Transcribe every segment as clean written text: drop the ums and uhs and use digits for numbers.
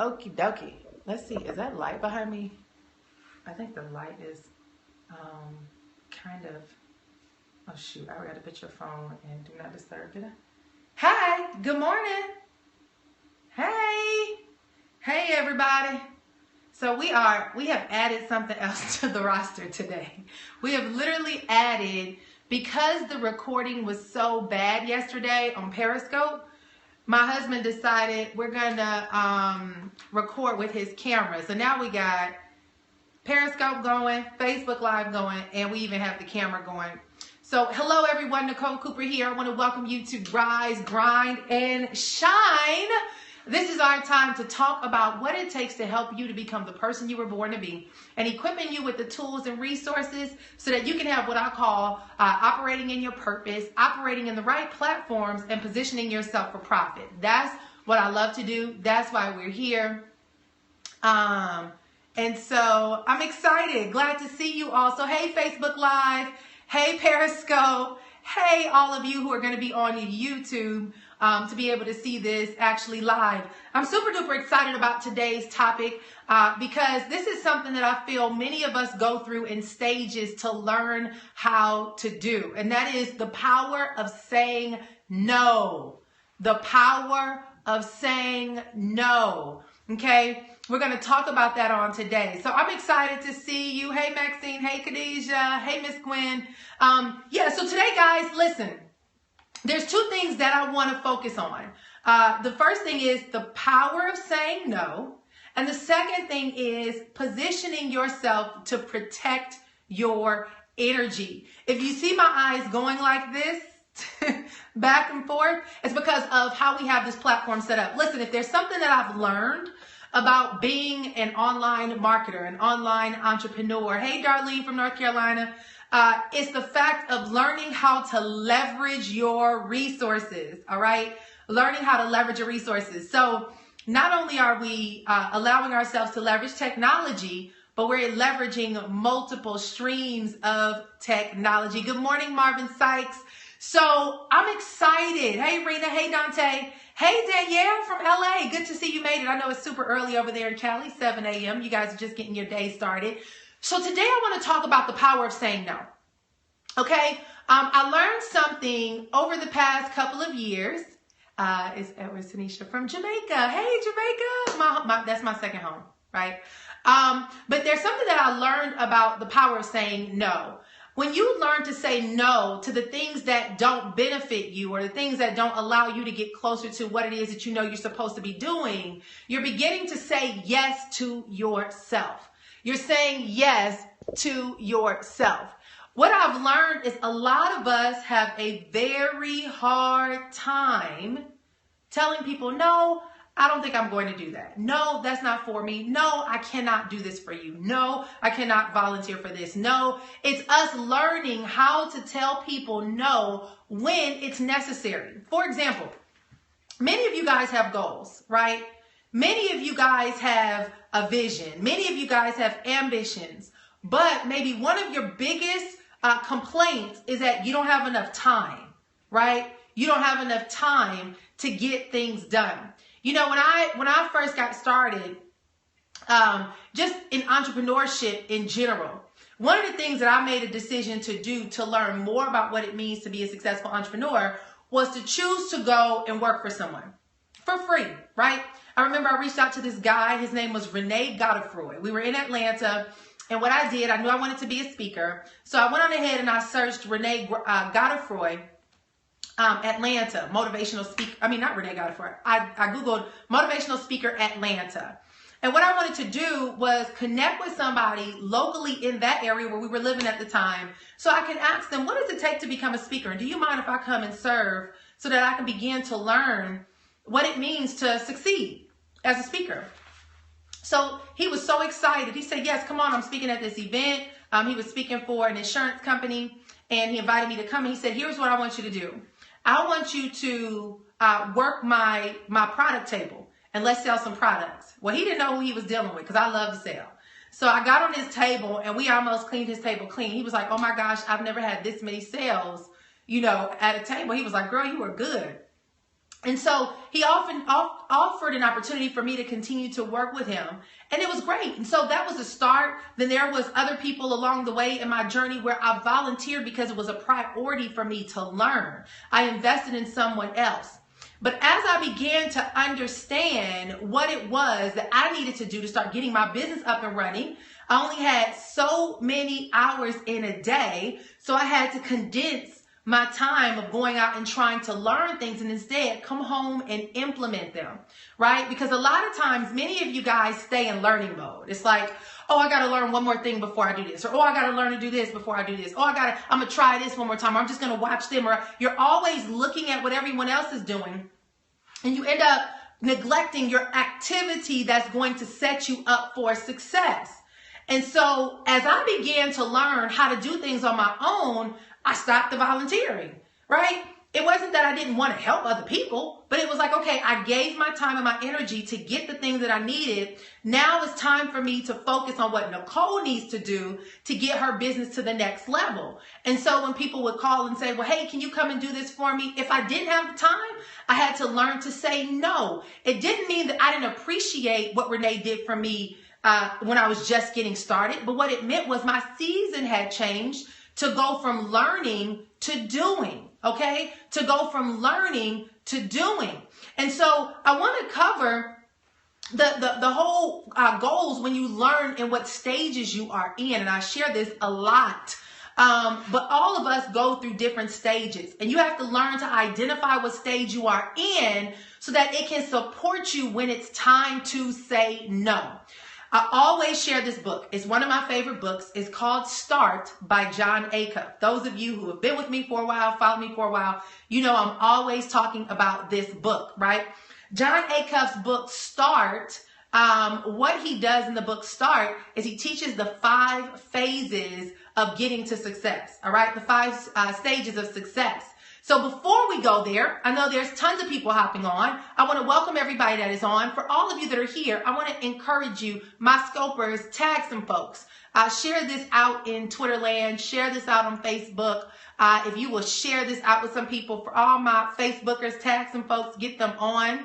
Okie dokie. Let's see. Is that light behind me? I think the light is kind of. Oh shoot! I forgot to put your phone and do not disturb. Did I? Hi. Good morning. Hey everybody. So we have added something else to the roster today. We have literally added, because the recording was so bad yesterday on Periscope, my husband decided we're gonna record with his camera. So now we got Periscope going, Facebook Live going, and we even have the camera going. So hello everyone, Nicole Cooper here. I want to welcome you to Rise, Grind, and Shine. This is our time to talk about what it takes to help you to become the person you were born to be, and equipping you with the tools and resources so that you can have what I call operating in your purpose, operating in the right platforms, and positioning yourself for profit. That's what I love to do. That's why we're here. And so I'm excited. Glad to see you all. So hey, Facebook Live. Hey, Periscope. Hey, all of you who are going to be on YouTube. To be able to see this actually live. I'm super duper excited about today's topic because this is something that I feel many of us go through in stages to learn how to do. And that is the power of saying no. The power of saying no. Okay? We're going to talk about that on today. So I'm excited to see you. Hey, Maxine. Hey, Khadijah. Hey, Miss Gwen. So today, guys, listen. There's two things that I want to focus on. The first thing is the power of saying no. And the second thing is positioning yourself to protect your energy. If you see my eyes going like this, back and forth, it's because of how we have this platform set up. Listen, if there's something that I've learned about being an online marketer, an online entrepreneur. Hey, Darlene from North Carolina. It's the fact of learning how to leverage your resources, all right? Learning how to leverage your resources. So not only are we allowing ourselves to leverage technology, but we're leveraging multiple streams of technology. Good morning, Marvin Sykes. So I'm excited. Hey, Rena. Hey, Dante. Hey, Danielle from LA. Good to see you made it. I know it's super early over there in Cali, 7 a.m. You guys are just getting your day started. So today I want to talk about the power of saying no. Okay, I learned something over the past couple of years. It's Edward Tanisha from Jamaica. Hey, Jamaica. That's my second home, right? But there's something that I learned about the power of saying no. When you learn to say no to the things that don't benefit you or the things that don't allow you to get closer to what it is that you know you're supposed to be doing, you're beginning to say yes to yourself. You're saying yes to yourself. What I've learned is a lot of us have a very hard time telling people, no, I don't think I'm going to do that. No, that's not for me. No, I cannot do this for you. No, I cannot volunteer for this. No, it's us learning how to tell people no when it's necessary. For example, many of you guys have goals, right? Many of you guys have a vision. Many of you guys have ambitions, but maybe one of your biggest complaints is that you don't have enough time, right? You don't have enough time to get things done. You know, when I first got started, just in entrepreneurship in general, one of the things that I made a decision to do to learn more about what it means to be a successful entrepreneur was to choose to go and work for someone for free, right? I remember I reached out to this guy. His name was Rene Godefroy. We were in Atlanta, and what I did, I knew I wanted to be a speaker. So I went on ahead and I searched Rene Godefroy, Atlanta, motivational speaker. I mean, not Rene Godefroy. I Googled motivational speaker Atlanta. And what I wanted to do was connect with somebody locally in that area where we were living at the time, so I could ask them, what does it take to become a speaker? And do you mind if I come and serve so that I can begin to learn what it means to succeed as a speaker? So he was so excited. He said, yes, come on, I'm speaking at this event. He was speaking for an insurance company, and he invited me to come. And he said, here's what I want you to do. I want you to work my product table, and let's sell some products. Well, he didn't know who he was dealing with because I love to sell. So I got on his table, and we almost cleaned his table clean. He was like, oh my gosh, I've never had this many sales, at a table. He was like, girl, you were good. And so he often offered an opportunity for me to continue to work with him. And it was great. And so that was a start. Then there was other people along the way in my journey where I volunteered because it was a priority for me to learn. I invested in someone else. But as I began to understand what it was that I needed to do to start getting my business up and running, I only had so many hours in a day. So I had to condense my time of going out and trying to learn things and instead come home and implement them, right? Because a lot of times, many of you guys stay in learning mode. It's like, oh, I got to learn one more thing before I do this. Or, oh, I got to learn to do this before I do this. Oh, I'm going to try this one more time. Or, I'm just going to watch them. Or you're always looking at what everyone else is doing. And you end up neglecting your activity that's going to set you up for success. And so as I began to learn how to do things on my own, I stopped the volunteering, right? It wasn't that I didn't want to help other people, but it was like, okay, I gave my time and my energy to get the things that I needed. Now it's time for me to focus on what Nicole needs to do to get her business to the next level. And so when people would call and say, well, hey, can you come and do this for me? If I didn't have the time, I had to learn to say no. It didn't mean that I didn't appreciate what Renee did for me when I was just getting started. But what it meant was my season had changed to go from learning to doing, okay? To go from learning to doing. And so I want to cover the whole goals when you learn and what stages you are in. And I share this a lot. But all of us go through different stages. And you have to learn to identify what stage you are in so that it can support you when it's time to say no. I always share this book. It's one of my favorite books. It's called Start by Jon Acuff. Those of you who have been with me for a while, followed me for a while, you know I'm always talking about this book, right? Jon Acuff's book Start, what he does in the book Start is he teaches the 5 phases of getting to success, all right? The 5 stages of success. So before we go there, I know there's tons of people hopping on. I want to welcome everybody that is on. For all of you that are here, I want to encourage you, my scopers, tag some folks. Share this out in Twitter land. Share this out on Facebook. If you will share this out with some people, for all my Facebookers, tag some folks, get them on.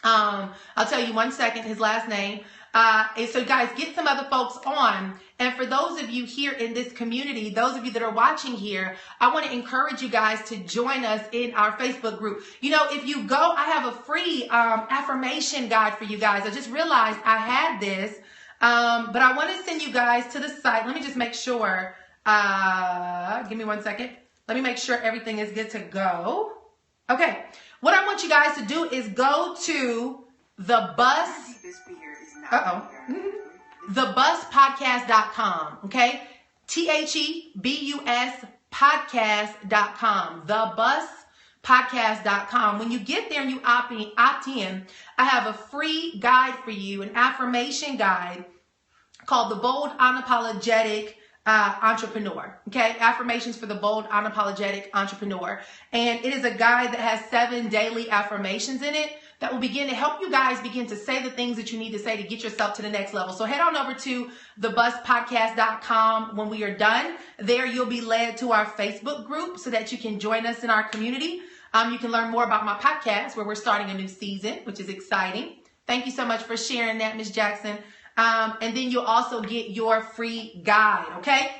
I'll tell you one second, his last name. So guys, get some other folks on. And for those of you here in this community, those of you that are watching here, I want to encourage you guys to join us in our Facebook group. You know, if you go, I have a free affirmation guide for you guys. I just realized I had this, but I want to send you guys to the site. Let me just make sure. Give me one second. Let me make sure everything is good to go. Okay. What I want you guys to do is go to the bus. Thebuspodcast.com, okay? THEBUS podcast.com, thebuspodcast.com. When you get there and you opt in, I have a free guide for you, an affirmation guide called The Bold Unapologetic Entrepreneur, okay? Affirmations for the bold, unapologetic entrepreneur. And it is a guide that has 7 daily affirmations in it that will begin to help you guys begin to say the things that you need to say to get yourself to the next level. So head on over to thebuspodcast.com when we are done. There you'll be led to our Facebook group so that you can join us in our community. You can learn more about my podcast where we're starting a new season, which is exciting. Thank you so much for sharing that, Ms. Jackson. And then you'll also get your free guide, okay?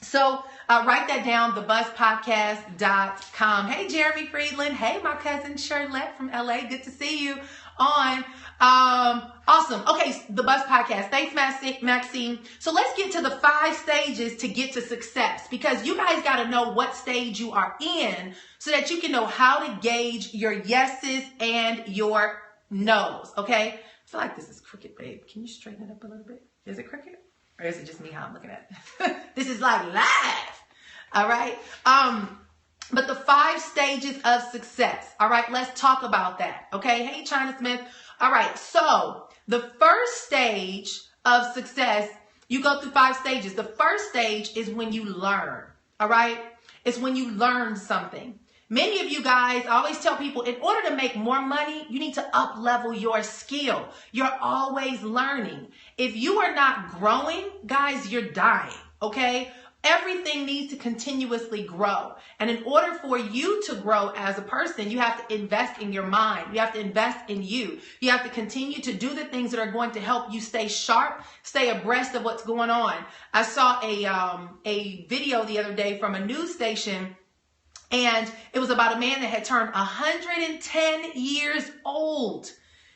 So write that down, thebuspodcast.com. Hey, Jeremy Friedland. Hey, my cousin Shirlette from LA. Good to see you on. Awesome. Okay, the Buzz Podcast. Thanks, Maxine. So let's get to the 5 stages to get to success, because you guys got to know what stage you are in so that you can know how to gauge your yeses and your nos, okay? I feel like this is crooked, babe. Can you straighten it up a little bit? Is it crooked? Or is it just me how I'm looking at it? This is like live. All right. But the 5 stages of success. All right. Let's talk about that. Okay. Hey, China Smith. All right. So the first stage of success, you go through 5 stages. The first stage is when you learn. All right. It's when you learn something. Many of you guys, I always tell people, in order to make more money, you need to up-level your skill. You're always learning. If you are not growing, guys, you're dying, okay? Everything needs to continuously grow. And in order for you to grow as a person, you have to invest in your mind. You have to invest in you. You have to continue to do the things that are going to help you stay sharp, stay abreast of what's going on. I saw a video the other day from a news station, and it was about a man that had turned 110 years old.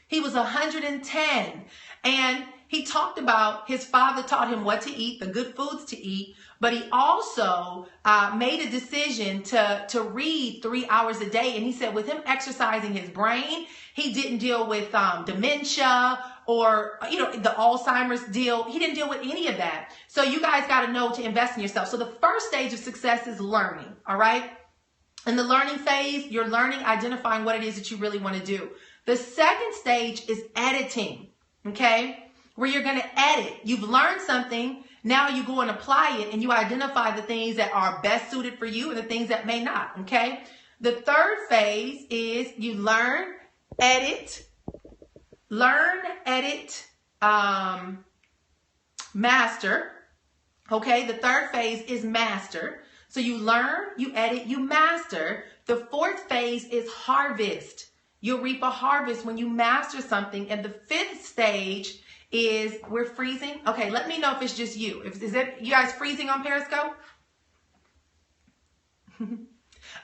He was 110. And he talked about his father taught him what to eat, the good foods to eat, but he also made a decision to read 3 hours a day. And he said with him exercising his brain, he didn't deal with dementia or, the Alzheimer's deal. He didn't deal with any of that. So you guys got to know to invest in yourself. So the first stage of success is learning, all right? In the learning phase, you're learning, identifying what it is that you really want to do. The second stage is editing, okay? Where you're going to edit. You've learned something. Now you go and apply it, and you identify the things that are best suited for you and the things that may not, okay? The third phase is you learn, edit, master, okay? The third phase is master. So you learn, you edit, you master. The fourth phase is harvest. You'll reap a harvest when you master something. And the fifth stage is, we're freezing. Okay, let me know if it's just you. Is it you guys freezing on Periscope?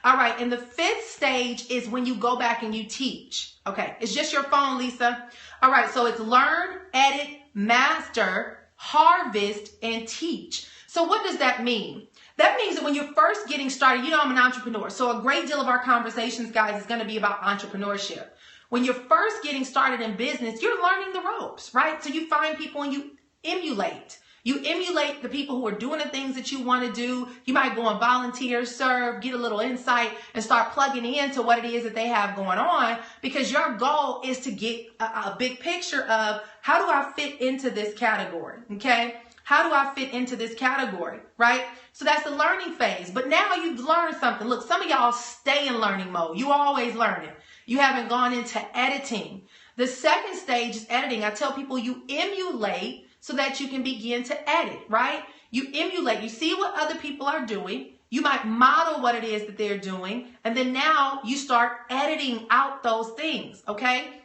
All right, and the fifth stage is when you go back and you teach. Okay, it's just your phone, Lisa. All right, so it's learn, edit, master, harvest, and teach. So what does that mean? That means that when you're first getting started, I'm an entrepreneur. So a great deal of our conversations, guys, is going to be about entrepreneurship. When you're first getting started in business, you're learning the ropes, right? So you find people and you emulate. You emulate the people who are doing the things that you want to do. You might go and volunteer, serve, get a little insight, and start plugging into what it is that they have going on, because your goal is to get a big picture of, how do I fit into this category, okay? How do I fit into this category, right? So that's the learning phase. But now you've learned something. Look, some of y'all stay in learning mode. You always learning. You haven't gone into editing. The second stage is editing. I tell people you emulate so that you can begin to edit, right? You emulate. You see what other people are doing. You might model what it is that they're doing. And then now you start editing out those things, okay?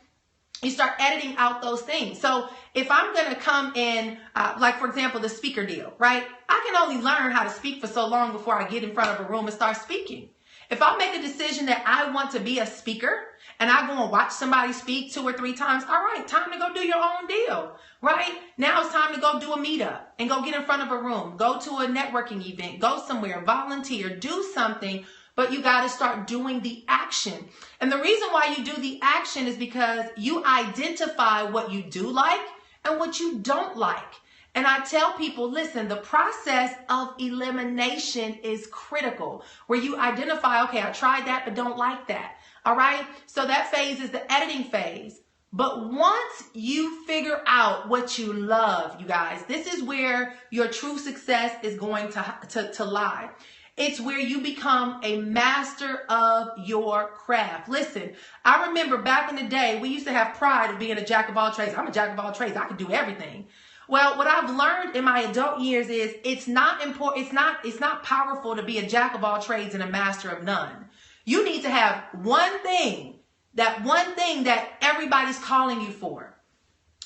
You start editing out those things. So if I'm going to come in, like for example, the speaker deal, right? I can only learn how to speak for so long before I get in front of a room and start speaking. If I make a decision that I want to be a speaker and I go and watch somebody speak 2 or 3 times, all right, time to go do your own deal, right? Now it's time to go do a meetup and go get in front of a room, go to a networking event, go somewhere, volunteer, do something. But you got to start doing the action. And the reason why you do the action is because you identify what you do like and what you don't like. And I tell people, listen, the process of elimination is critical, where you identify, okay, I tried that, but don't like that. All right. So that phase is the editing phase. But once you figure out what you love, you guys, this is where your true success is going to lie. It's where you become a master of your craft. Listen, I remember back in the day, we used to have pride of being a jack of all trades. I'm a jack of all trades. I can do everything. Well, what I've learned in my adult years is it's not important. It's not powerful to be a jack of all trades and a master of none. You need to have one thing that everybody's calling you for.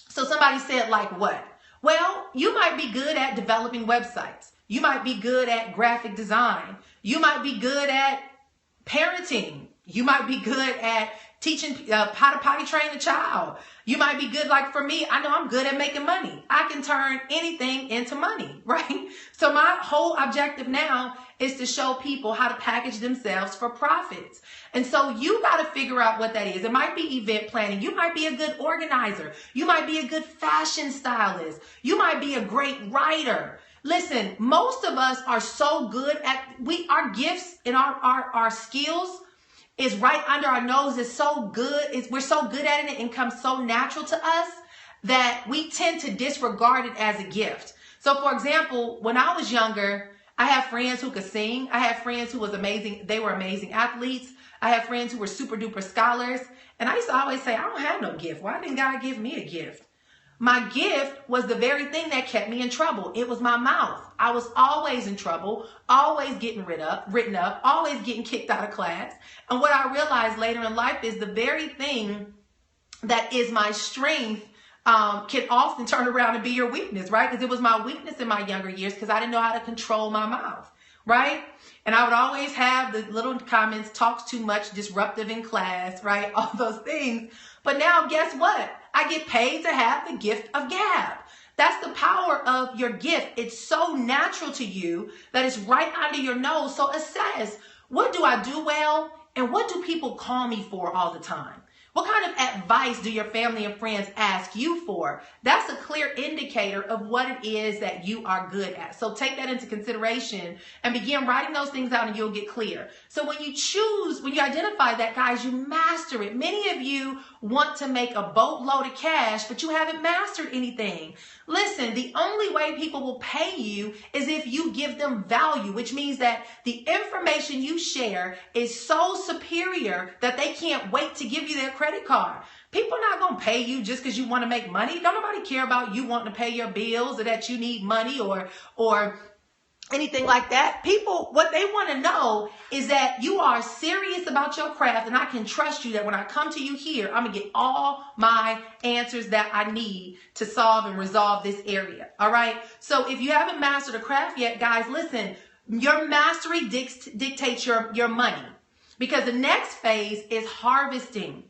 So somebody said, like what? Well, you might be good at developing websites. You might be good at graphic design. You might be good at parenting. You might be good at teaching how to potty train a child. You might be good, like for me, I know I'm good at making money. I can turn anything into money, right? So my whole objective now is to show people how to package themselves for profits. And so you got to figure out what that is. It might be event planning. You might be a good organizer. You might be a good fashion stylist. You might be a great writer. Listen, most of us are so good at, our gifts and our skills is right under our nose. Is so good. We're so good at it. It comes so natural to us that we tend to disregard it as a gift. So for example, when I was younger, I had friends who could sing. I had friends who was amazing. They were amazing athletes. I had friends who were super duper scholars. And I used to always say, I don't have no gift. Why didn't God give me a gift? My gift was the very thing that kept me in trouble. It was my mouth. I was always in trouble, always getting written up, always getting kicked out of class. And what I realized later in life is the very thing that is my strength can often turn around and be your weakness, right? Because it was my weakness in my younger years because I didn't know how to control my mouth, right? And I would always have the little comments, talks too much, disruptive in class, right? All those things. But now guess what? I get paid to have the gift of gab. That's the power of your gift. It's so natural to you that it's right under your nose. So assess, what do I do well? And what do people call me for all the time? What kind of advice do your family and friends ask you for? That's a clear indicator of what it is that you are good at. So take that into consideration and begin writing those things out and you'll get clear. So when you identify that, guys, you master it. Many of you want to make a boatload of cash, but you haven't mastered anything. Listen, the only way people will pay you is if you give them value, which means that the information you share is so superior that they can't wait to give you their credit card. People are not going to pay you just because you want to make money. Don't nobody care about you wanting to pay your bills or that you need money or anything like that. People, what they want to know is that you are serious about your craft, and I can trust you that when I come to you here, I'm going to get all my answers that I need to solve and resolve this area. All right. So if you haven't mastered a craft yet, guys, listen, your mastery dictates your money, because the next phase is harvesting.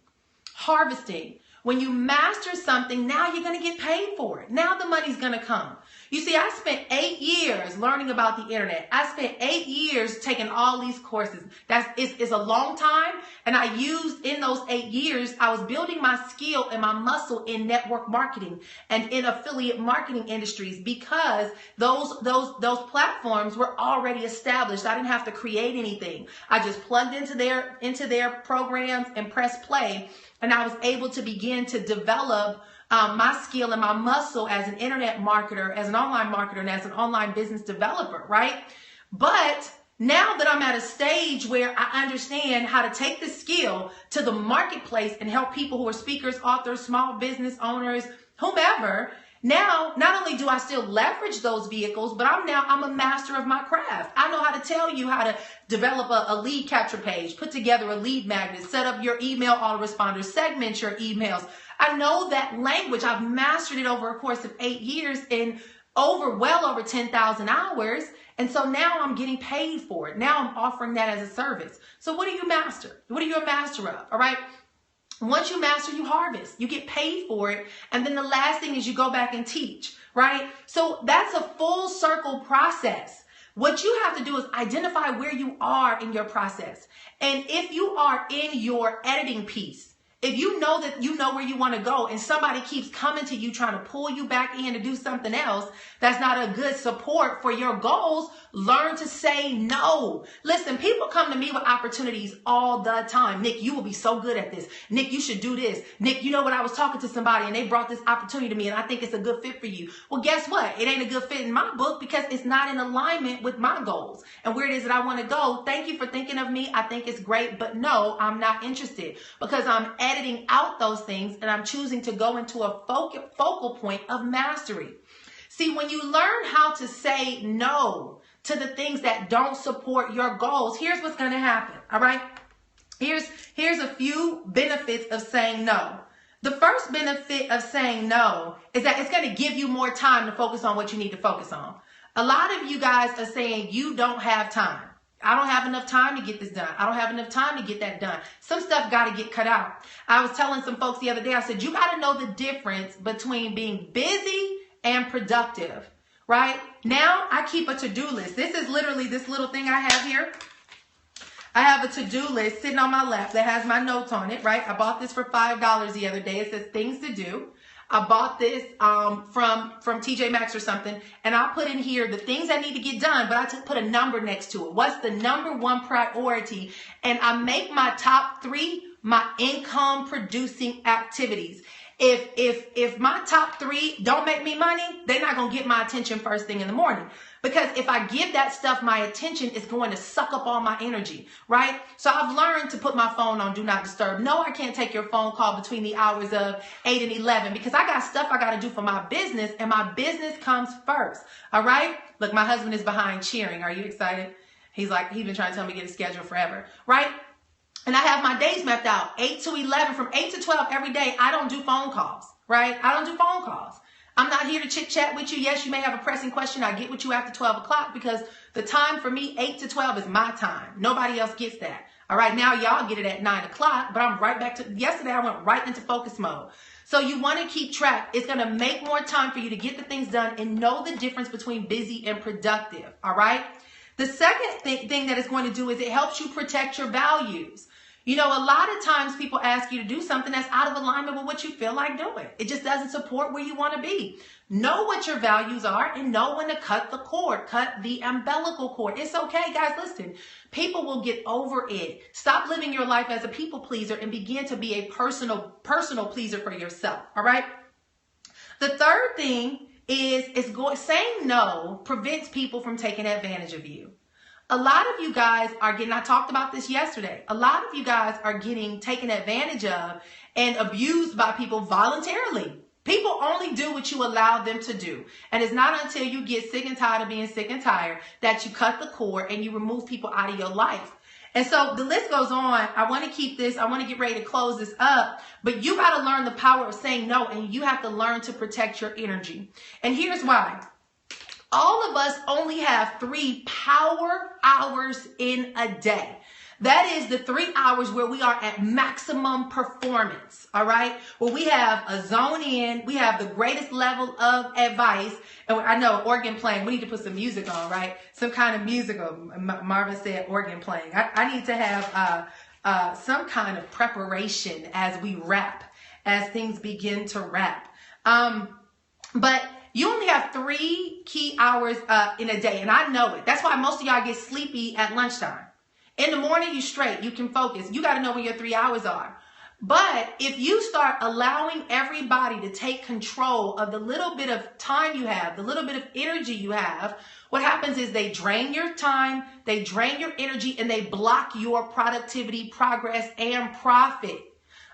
When you master something, now you're going to get paid for it. Now the money's going to come. You see, I spent 8 years learning about the internet. I spent 8 years taking all these courses. It's a long time. And I used in those 8 years, I was building my skill and my muscle in network marketing and in affiliate marketing industries, because those platforms were already established. I didn't have to create anything. I just plugged into their programs and pressed play. And I was able to begin to develop my skill and my muscle as an internet marketer, as an online marketer, and as an online business developer, right? But now that I'm at a stage where I understand how to take the skill to the marketplace and help people who are speakers, authors, small business owners, whomever, now, not only do I still leverage those vehicles, but I'm a master of my craft. I know how to tell you how to develop a lead capture page, put together a lead magnet, set up your email autoresponder, segment your emails. I know that language. I've mastered it over a course of 8 years in well over 10,000 hours. And so now I'm getting paid for it. Now I'm offering that as a service. So what do you master? What are you a master of? All right. Once you master, you harvest. You get paid for it. And then the last thing is you go back and teach, right? So that's a full circle process. What you have to do is identify where you are in your process. And if you are in your editing piece, if you know that you know where you want to go and somebody keeps coming to you trying to pull you back in to do something else that's not a good support for your goals, learn to say no. Listen, people come to me with opportunities all the time. Nick, you will be so good at this. Nick, you should do this. Nick, you know what? I was talking to somebody and they brought this opportunity to me and I think it's a good fit for you. Well, guess what? It ain't a good fit in my book because it's not in alignment with my goals and where it is that I want to go. Thank you for thinking of me. I think it's great, but no, I'm not interested because I'm editing out those things and I'm choosing to go into a focal point of mastery. See, when you learn how to say no to the things that don't support your goals, here's what's going to happen. All right. Here's a few benefits of saying no. The first benefit of saying no is that it's going to give you more time to focus on what you need to focus on. A lot of you guys are saying you don't have time. I don't have enough time to get this done. I don't have enough time to get that done. Some stuff got to get cut out. I was telling some folks the other day, I said, you got to know the difference between being busy and productive, right? Now I keep a to-do list. This is literally this little thing I have here. I have a to-do list sitting on my lap that has my notes on it, right? I bought this for $5 the other day. It says things to do. I bought this from TJ Maxx or something, and I put in here the things I need to get done, but I put a number next to it. What's the number one priority? And I make my top 3 my income producing activities. If my top 3 don't make me money, they're not going to get my attention first thing in the morning. Because if I give that stuff my attention, it's going to suck up all my energy, right? So I've learned to put my phone on Do Not Disturb. No, I can't take your phone call between the hours of 8 and 11 because I got stuff I got to do for my business, and my business comes first, all right? Look, my husband is behind cheering. Are you excited? He's been trying to tell me to get a schedule forever, right? And I have my days mapped out, 8 to 11, from 8 to 12 every day. I don't do phone calls, right? I don't do phone calls. I'm not here to chit chat with you. Yes, you may have a pressing question. I get with you after 12 o'clock because the time for me, 8 to 12 is my time. Nobody else gets that. All right, now y'all get it at 9 o'clock, but I'm right back to, yesterday I went right into focus mode. So you want to keep track. It's going to make more time for you to get the things done and know the difference between busy and productive. All right. The second thing that it's going to do is it helps you protect your values. You know, a lot of times people ask you to do something that's out of alignment with what you feel like doing. It just doesn't support where you want to be. Know what your values are and know when to cut the cord, cut the umbilical cord. It's okay, guys. Listen, people will get over it. Stop living your life as a people pleaser and begin to be a personal pleaser for yourself. All right. The third thing is saying no prevents people from taking advantage of you. A lot of you guys are getting, I talked about this yesterday, a lot of you guys are getting taken advantage of and abused by people voluntarily. People only do what you allow them to do. And it's not until you get sick and tired of being sick and tired that you cut the cord and you remove people out of your life. And so the list goes on. I want to keep this. I want to get ready to close this up. But you got to learn the power of saying no, and you have to learn to protect your energy. And here's why. All of us only have 3 power hours in a day. That is the 3 hours where we are at maximum performance, all right? Where we have a zone in, we have the greatest level of advice. And I know organ playing, we need to put some music on, right? Some kind of musical. Marvin said organ playing. I need to have some kind of preparation as we rap, as things begin to rap. But you only have 3 key hours in a day, and I know it. That's why most of y'all get sleepy at lunchtime. In the morning, you straight. You can focus. You got to know when your 3 hours are. But if you start allowing everybody to take control of the little bit of time you have, the little bit of energy you have, what happens is they drain your time, they drain your energy, and they block your productivity, progress, and profit.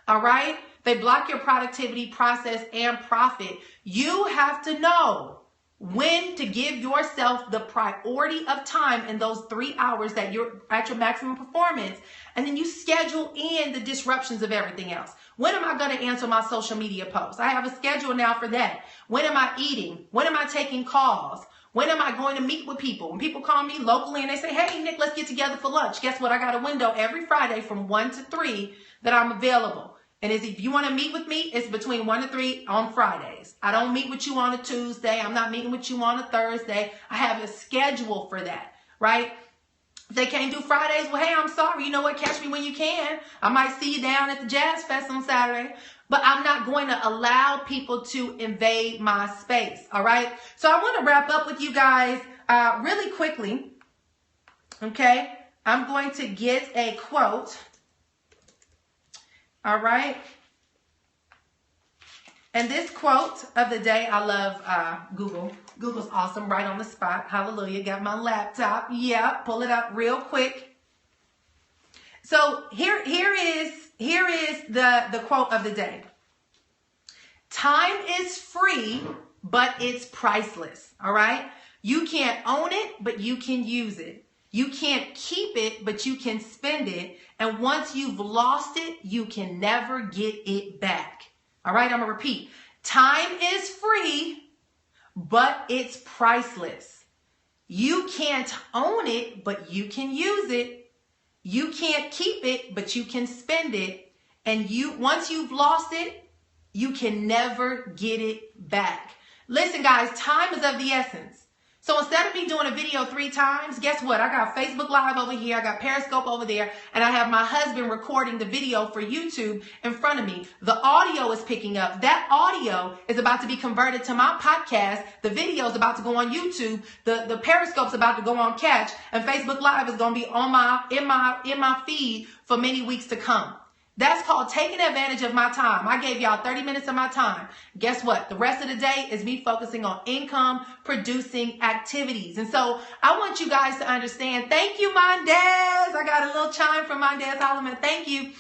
All right? They block your productivity, process, and profit. You have to know when to give yourself the priority of time in those 3 hours that you're at your maximum performance. And then you schedule in the disruptions of everything else. When am I going to answer my social media posts? I have a schedule now for that. When am I eating? When am I taking calls? When am I going to meet with people? When people call me locally and they say, hey, Nick, let's get together for lunch. Guess what? I got a window every Friday from 1 to 3 that I'm available. And if you want to meet with me, it's between 1 to 3 on Fridays. I don't meet with you on a Tuesday. I'm not meeting with you on a Thursday. I have a schedule for that, right? If they can't do Fridays, well, hey, I'm sorry. You know what? Catch me when you can. I might see you down at the Jazz Fest on Saturday. But I'm not going to allow people to invade my space, all right? So I want to wrap up with you guys really quickly, okay? I'm going to get a quote. All right. And this quote of the day, I love Google. Google's awesome, right on the spot. Hallelujah. Got my laptop. Yeah, pull it up real quick. So here is the quote of the day. Time is free, but it's priceless. All right. You can't own it, but you can use it. You can't keep it, but you can spend it. And once you've lost it, you can never get it back. All right, I'm going to repeat. Time is free, but it's priceless. You can't own it, but you can use it. You can't keep it, but you can spend it. And once you've lost it, you can never get it back. Listen, guys, time is of the essence. So instead of me doing a video 3 times, guess what? I got Facebook Live over here. I got Periscope over there. And I have my husband recording the video for YouTube in front of me. The audio is picking up. That audio is about to be converted to my podcast. The video is about to go on YouTube. The Periscope's about to go on Catch. And Facebook Live is going to be on in my feed for many weeks to come. That's called taking advantage of my time. I gave y'all 30 minutes of my time. Guess what? The rest of the day is me focusing on income producing activities. And so I want you guys to understand. Thank you, Mondez. I got a little chime from Mondez Holloman. Thank you.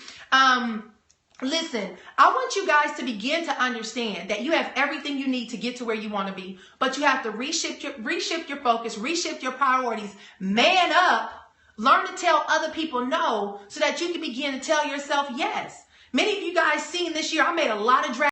Listen, I want you guys to begin to understand that you have everything you need to get to where you want to be, but you have to reshift your focus, reshift your priorities, man up. Learn to tell other people no so that you can begin to tell yourself yes. Many of you guys seen this year, I made a lot of